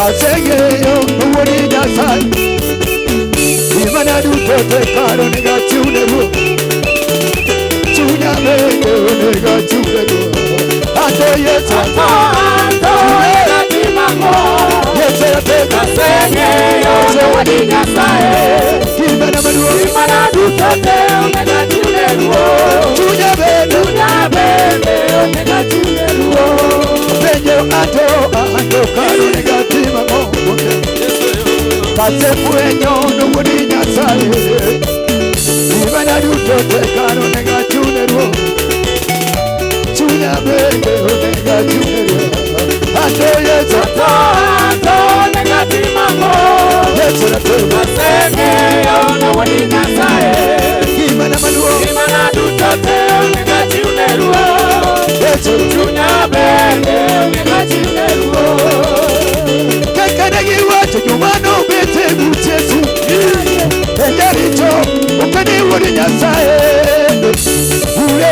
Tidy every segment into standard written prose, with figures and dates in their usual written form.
kasegeyo nuwori Nyasaye imana duto tekano nega chuneru chunya bego nega chuneru ando Yesu nega timamo Yesu kasegeyo nuwori Nyasaye imana duto tekano nega chuneru chunya bego nega chuneru benyo ando kano nega timamo kasefu enyono wodi Nyasaye ibana duto tekano nega chuneru chunya bege nega chuneru ando Yesu nega timamo Yesu kasenge enyono wodi Nyasaye ibana duto tekano nega chuneru Yesu chunya bege nega chuneru kakadagi watu nyumano bete Yesu enjaricho ukani wodi Nyasaye ure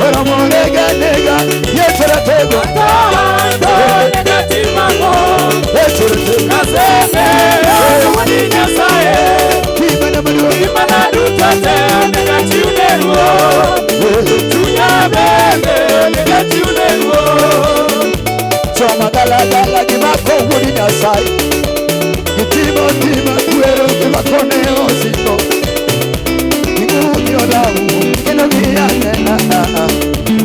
oramonega nega Yesu ratego nega timamo Yesu ratego kaseme wodi Nyasaye imana duto nega chuneru chunya bege nega chuneru choma dala gimako wodi Nyasaye gitimo kuero gimakone osito Damu, kino giyana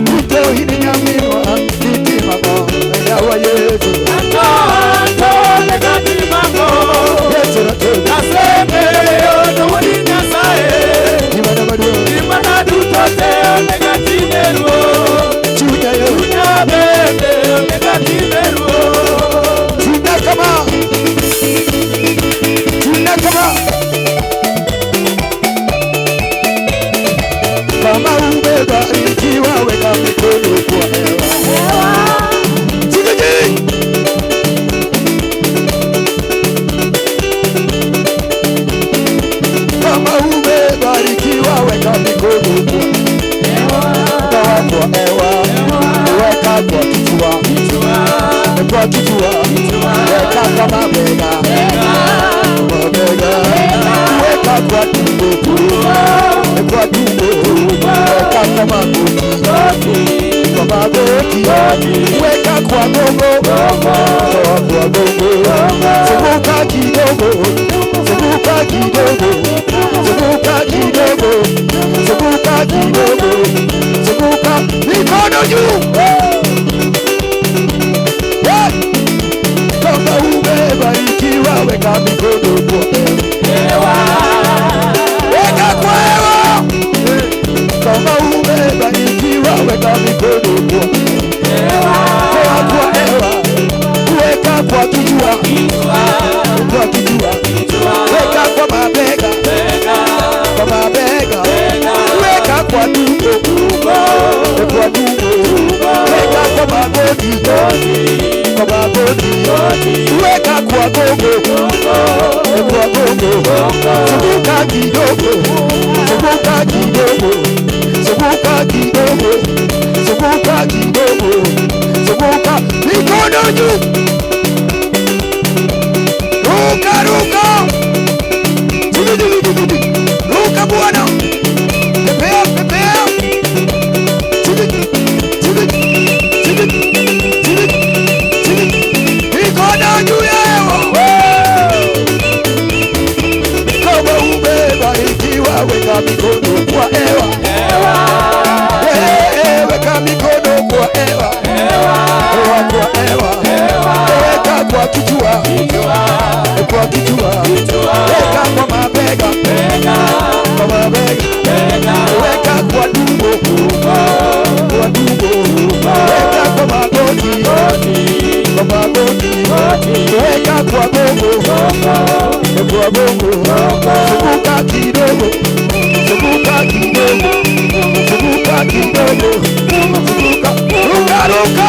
Kuto hini nyaminwa Nitima mo Yawa Yesu Anto negatima mo Yesu rato Naseme yono wadi Nyasaye Imana dutote negatimeru Chunya yo Chunya bebe negatimeru Chunya kama Kama umebarikiwa weka mikono kwa hewa Chigiji Kama umebarikiwa weka mikono kwa hewa Kwa hewa Weka kwa kichwa Kwa kichwa Weka kwa mabega Weka kwa tumbo kwa tumbo weka kwa magoti weka kwa gongo zunguka kidogo zunguka mikono juu kama umebarikiwa weka mikono kwa hewa weka kwa hewa kama umebarikiwa weka mikono kwa hewa weka kwa kichwa weka kwa mabega weka kwa tumbo weka kwa magoti weka kwa gongo zunguka kidogo mikono juu ruka bwana pepea mikono juu yao kama umebarikiwa weka mikono kwa hewa weka mikono kwa hewa weka kwa kichwa weka kwa mabega weka kwa tumbo weka kwa magoti weka kwa gongo zunguka kidogo ruka